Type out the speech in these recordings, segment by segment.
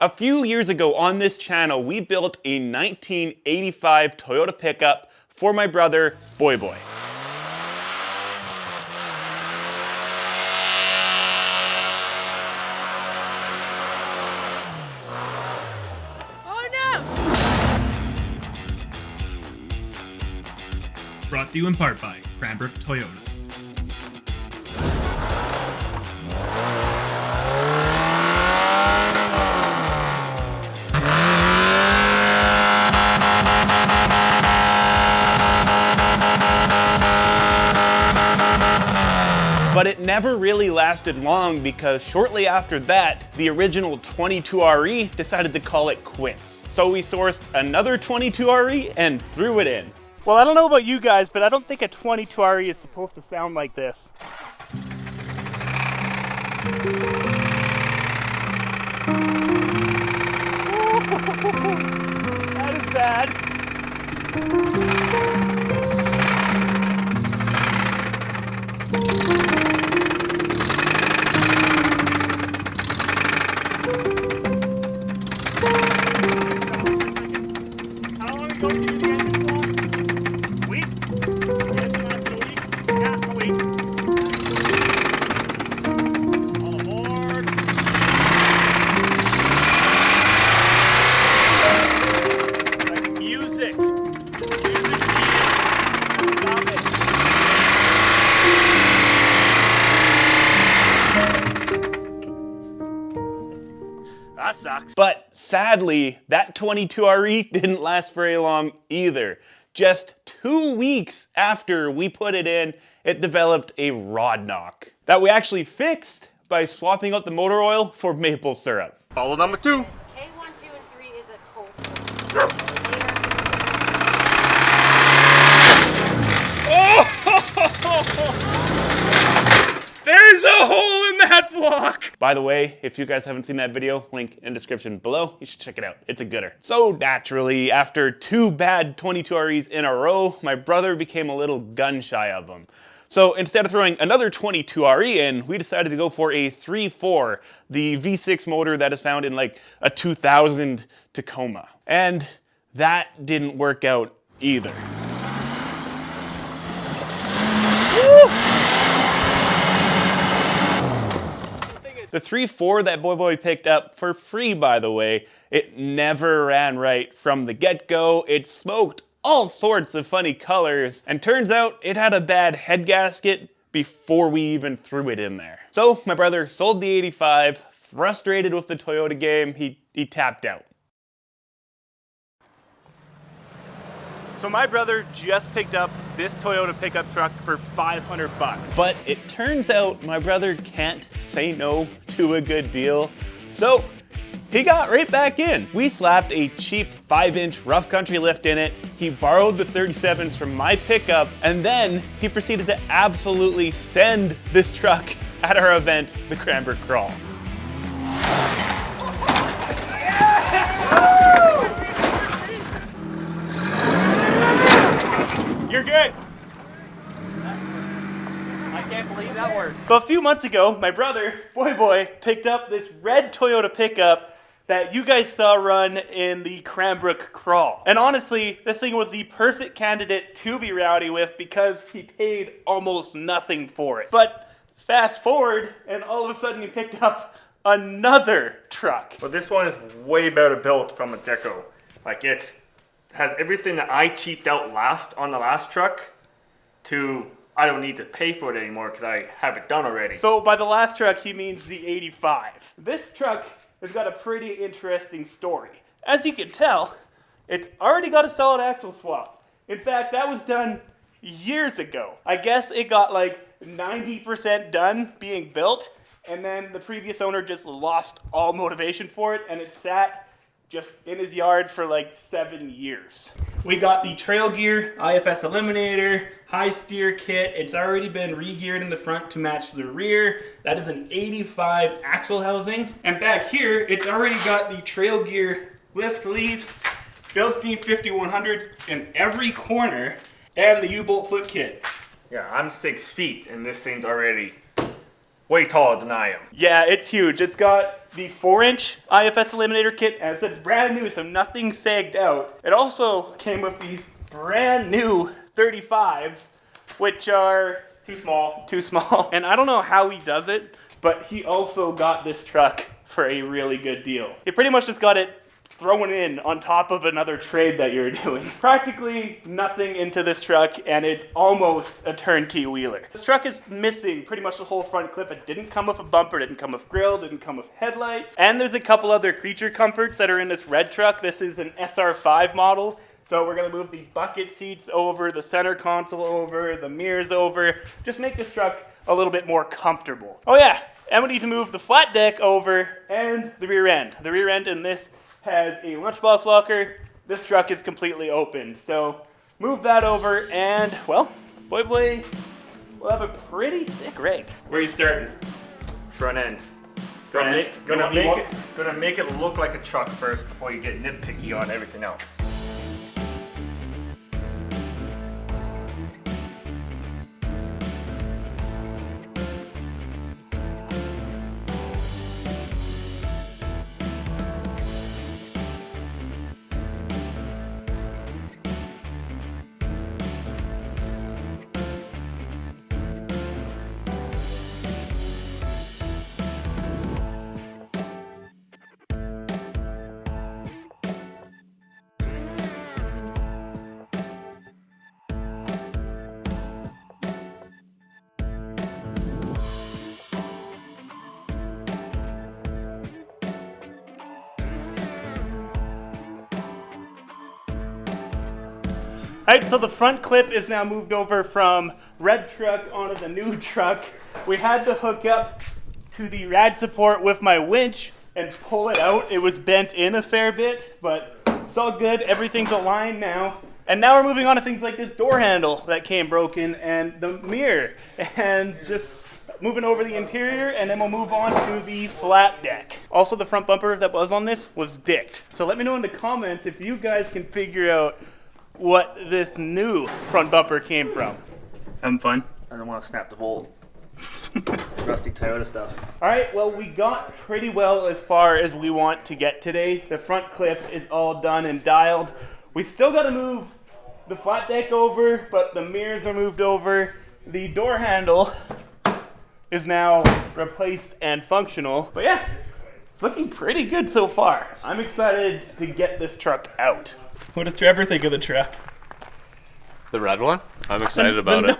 A few years ago on this channel, we built a 1985 Toyota pickup for my brother, Boy. Oh no! Brought to you in part by Cranbrook Toyota. But it never really lasted long because shortly after that, the original 22RE decided to call it quits. So we sourced another 22RE and threw it in. Well, I don't know about you guys, but I don't think a 22RE is supposed to sound like this. That is bad. How long ago did you do the engine for? Week? Yes, last week. Yeah, a week. All aboard. Like music. Love it. That sucks. But sadly, that 22RE didn't last very long either. Just 2 weeks after we put it in, it developed a rod knock that we actually fixed by swapping out the motor oil for maple syrup. Follow number 2. K1, 2, and 3 is a cold. There's a hole in that block! By the way, if you guys haven't seen that video, link in description below, you should check it out. It's a gooder. So naturally, after 2 bad 22REs in a row, my brother became a little gun shy of them. So instead of throwing another 22RE in, we decided to go for a 3.4, the V6 motor that is found in like a 2000 Tacoma. And that didn't work out either. The 3.4 that Boy picked up for free, by the way, it never ran right from the get-go. It smoked all sorts of funny colors, and turns out it had a bad head gasket before we even threw it in there. So my brother sold the 85, frustrated with the Toyota game, he tapped out. So my brother just picked up this Toyota pickup truck for $500. But it turns out my brother can't say no to a good deal, so he got right back in. We slapped a cheap 5-inch rough country lift in it, he borrowed the 37s from my pickup, and then he proceeded to absolutely send this truck at our event, the Cranbrook Crawl. You're good. I can't believe that worked. So a few months ago, my brother, Boy, picked up this red Toyota pickup that you guys saw run in the Cranbrook Crawl. And honestly, this thing was the perfect candidate to be rowdy with because he paid almost nothing for it. But fast forward, and all of a sudden he picked up another truck. But this one is way better built from the get-go. Like has everything that I cheaped out on the last truck to I don't need to pay for it anymore because I have it done already. So by the last truck, he means the 85. This truck has got a pretty interesting story. As you can tell, it's already got a solid axle swap. In fact, that was done years ago. I guess it got like 90% done being built, and then the previous owner just lost all motivation for it, and it sat just in his yard for like 7 years. We got the trail gear, IFS eliminator, high steer kit. It's already been re-geared in the front to match the rear. That is an 85 axle housing. And back here, it's already got the trail gear lift leaves, Bilstein 5100s in every corner, and the U-bolt foot kit. Yeah, I'm 6 feet and this thing's already way taller than I am. Yeah, it's huge. It's got the 4-inch IFS eliminator kit, and it says brand new, so nothing sagged out. It also came with these brand new 35s, which are Too small. too small. And I don't know how he does it, but he also got this truck for a really good deal. He pretty much just got it thrown in on top of another trade that you're doing. Practically nothing into this truck, and it's almost a turnkey wheeler. This truck is missing pretty much the whole front clip. It didn't come with a bumper, didn't come with grill, didn't come with headlights. And there's a couple other creature comforts that are in this red truck. This is an SR5 model. So we're gonna move the bucket seats over, the center console over, the mirrors over, just make this truck a little bit more comfortable. Oh yeah, and we need to move the flat deck over and the rear end. The rear end in this has a lunchbox locker. This truck is completely open. So move that over and, well, boy, we'll have a pretty sick rig. Where are you starting? Front end. Gonna make it look like a truck first before you get nitpicky on everything else. Alright, so the front clip is now moved over from red truck onto the new truck. We had to hook up to the rad support with my winch and pull it out. It was bent in a fair bit, but it's all good. Everything's aligned now. And now we're moving on to things like this door handle that came broken and the mirror. And just moving over the interior, and then we'll move on to the flat deck. Also, the front bumper that was on this was dicked. So let me know in the comments if you guys can figure out what this new front bumper came from. Having fun? I don't want to snap the bolt. Rusty Toyota stuff. All right, well, we got pretty well as far as we want to get today. The front clip is all done and dialed. We still got to move the flat deck over, but the mirrors are moved over. The door handle is now replaced and functional. But yeah, it's looking pretty good so far. I'm excited to get this truck out. What does Trevor think of the truck? The red one? I'm excited about it.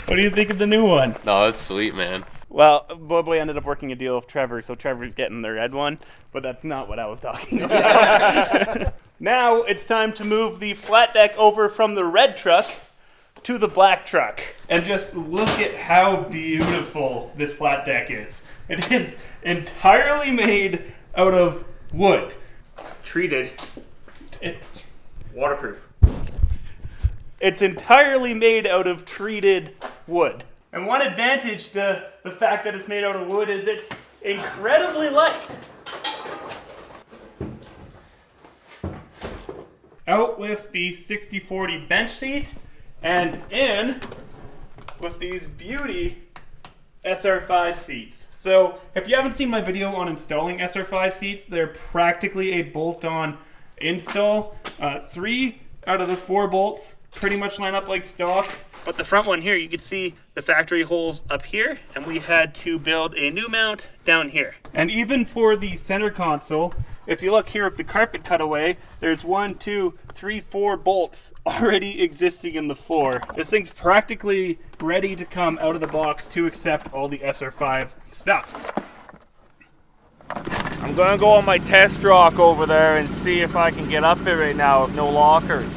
What do you think of the new one? No, it's sweet, man. Well, Boy ended up working a deal with Trevor, so Trevor's getting the red one, but that's not what I was talking about. Now it's time to move the flat deck over from the red truck to the black truck. And just look at how beautiful this flat deck is. It is entirely made out of wood. Treated. Waterproof. It's entirely made out of treated wood. And one advantage to the fact that it's made out of wood is it's incredibly light. Out with the 60/40 bench seat, and in with these beauty SR5 seats. So if you haven't seen my video on installing SR5 seats, they're practically a bolt-on install. 3 out of the 4 bolts pretty much line up like stock. But the front one here, you can see the factory holes up here, and we had to build a new mount down here. And even for the center console, if you look here with the carpet cutaway, there's 1, 2, 3, 4 bolts already existing in the floor. This thing's practically ready to come out of the box to accept all the SR5 stuff. I'm gonna go on my test rock over there and see if I can get up it right now with no lockers.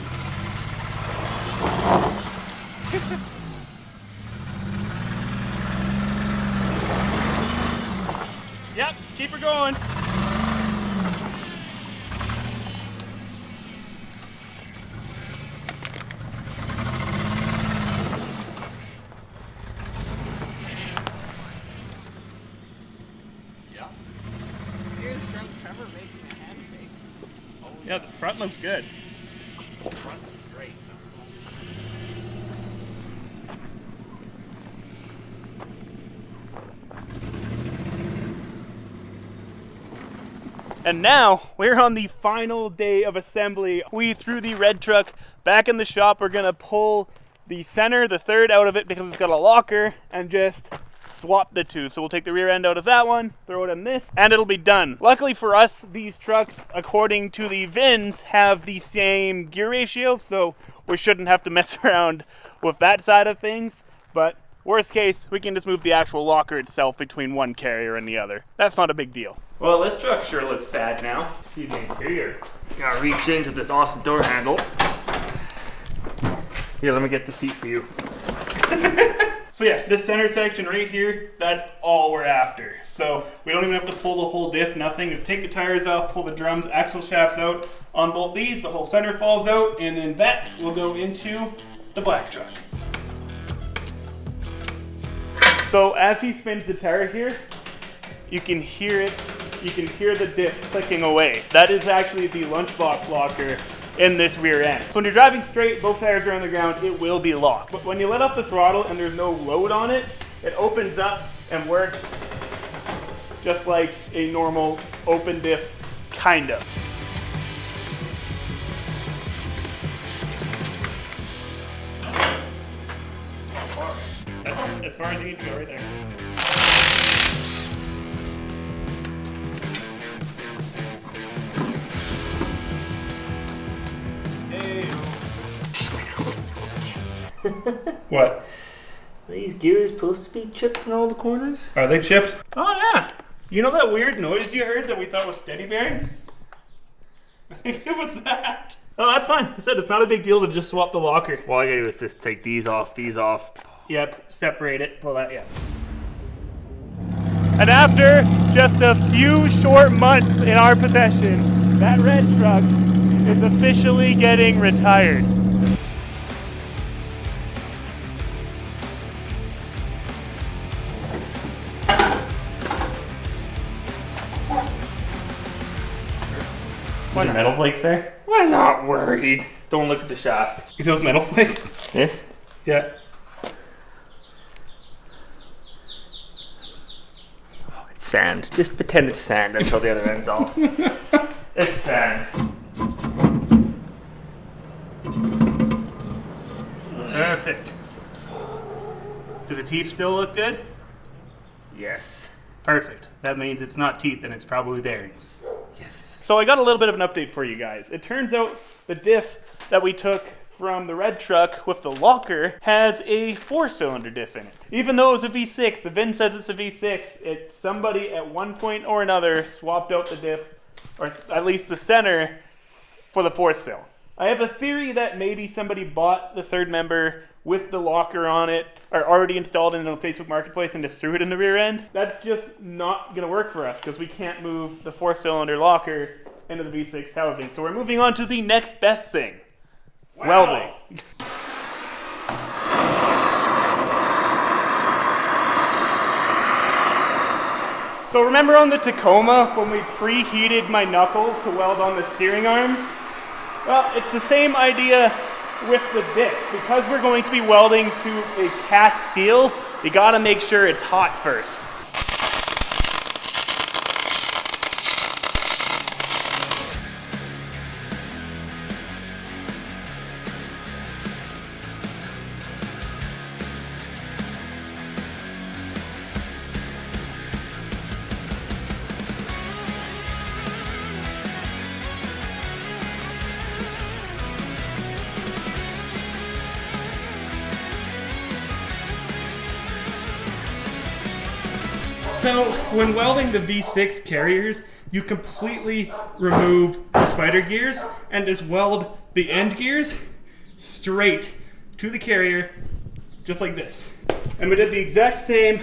Yep, keep her going. Yeah, the front looks good. Front is great. And now we're on the final day of assembly. We threw the red truck back in the shop. We're gonna pull the center, the third, out of it because it's got a locker, and just swap the two. So we'll take the rear end out of that one, throw it in this, and it'll be done. Luckily for us, these trucks, according to the VINs, have the same gear ratio, so we shouldn't have to mess around with that side of things. But worst case, we can just move the actual locker itself between one carrier and the other. That's not a big deal. Well, this truck sure looks sad now. See the interior. Gotta reach into this awesome door handle. Here, let me get the seat for you. So yeah, this center section right here, that's all we're after. So we don't even have to pull the whole diff, nothing. Just take the tires off, pull the drums, axle shafts out. On both these, the whole center falls out, and then that will go into the black truck. So as he spins the tire here, you can hear it. You can hear the diff clicking away. That is actually the Lunchbox locker in this rear end. So when you're driving straight, both tires are on the ground, it will be locked. But when you let off the throttle and there's no load on it, it opens up and works just like a normal open diff, kind of. That's as far as you need to go right there. What? Are these gears supposed to be chipped in all the corners? Are they chipped? Oh yeah. You know that weird noise you heard that we thought was steady bearing? I think it was that. Oh, that's fine. I said it's not a big deal to just swap the locker. All I gotta do is just take these off, Yep, separate it, pull that, yeah. And after just a few short months in our possession, that red truck is officially getting retired. Is there metal flakes there? We're not worried. Don't look at the shaft. Is those metal flakes? This? Yeah. It's sand. Just pretend it's sand until the other end's off. It's sand. Perfect. Do the teeth still look good? Yes. Perfect. That means it's not teeth and it's probably bearings. Yes. So I got a little bit of an update for you guys. It turns out the diff that we took from the red truck with the locker has a 4-cylinder diff in it. Even though it was a V6, the VIN says it's a V6, somebody at one point or another swapped out the diff, or at least the center, for the 4-cylinder. I have a theory that maybe somebody bought the third member with the locker on it, or already installed it in a Facebook Marketplace and just threw it in the rear end. That's just not gonna work for us because we can't move the 4-cylinder locker into the V6 housing. So we're moving on to the next best thing. Welding. So remember on the Tacoma when we preheated my knuckles to weld on the steering arms? Well, it's the same idea with the diff. Because we're going to be welding to a cast steel, you gotta make sure it's hot first. So when welding the V6 carriers, you completely remove the spider gears and just weld the end gears straight to the carrier, just like this. And we did the exact same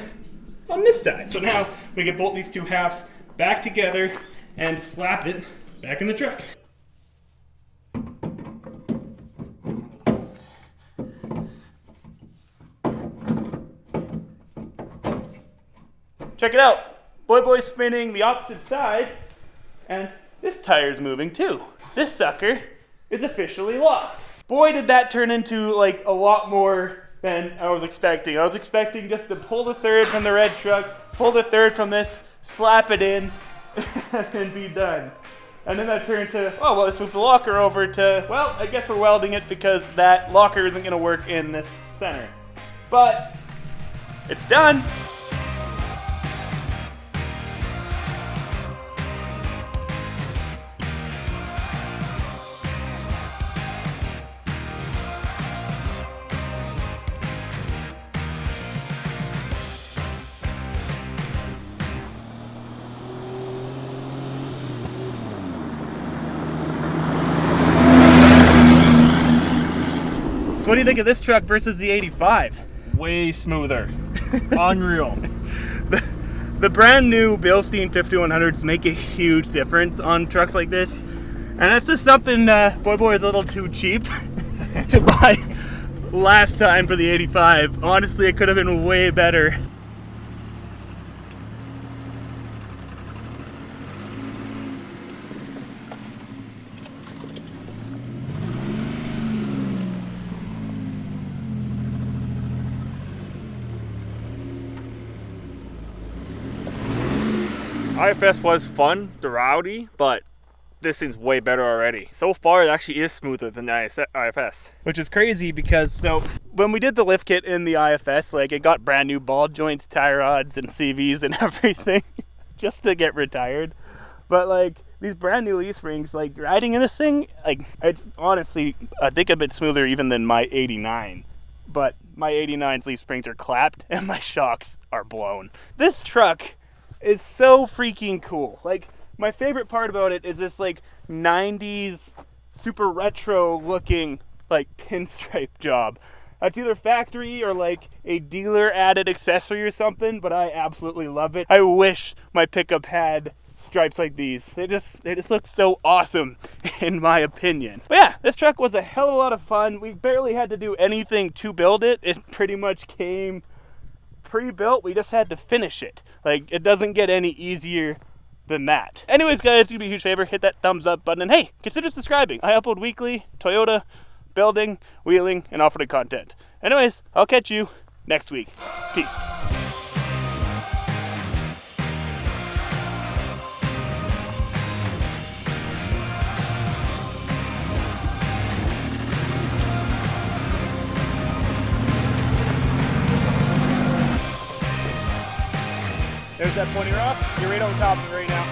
on this side. So now we can bolt these two halves back together and slap it back in the truck. Check it out. Boy's spinning the opposite side, and this tire's moving too. This sucker is officially locked. Boy, did that turn into like a lot more than I was expecting. I was expecting just to pull the third from the red truck, pull the third from this, slap it in, and then be done. And then that turned to, oh, well, let's move the locker over to, well, I guess we're welding it because that locker isn't gonna work in this center. But it's done. So what do you think of this truck versus the 85? Way smoother. Unreal. The brand new Bilstein 5100s make a huge difference on trucks like this. And that's just something Boy is a little too cheap to buy last time for the 85. Honestly, it could have been way better. IFS was fun, the rowdy, but this thing's way better already. So far, it actually is smoother than the IFS. Which is crazy because, so, when we did the lift kit in the IFS, like, it got brand new ball joints, tie rods, and CVs and everything just to get retired. But, like, these brand new leaf springs, like, riding in this thing, like, it's honestly, I think a bit smoother even than my 89. But my 89's leaf springs are clapped and my shocks are blown. This truck is so freaking cool. Like, my favorite part about it is this like 90s super retro looking like pinstripe job. That's either factory or like a dealer added accessory or something, but I absolutely love it. I wish my pickup had stripes like these. They just look so awesome in my opinion. But yeah, this truck was a hell of a lot of fun. We barely had to do anything to build it. It pretty much came pre-built. We just had to finish it. Like, it doesn't get any easier than that. Anyways, guys, do me a huge favor, hit that thumbs up button, and hey, consider subscribing. I upload weekly Toyota, building, wheeling, and off-road content. Anyways, I'll catch you next week. Peace. There's that pointy rock. You're right on top of it right now.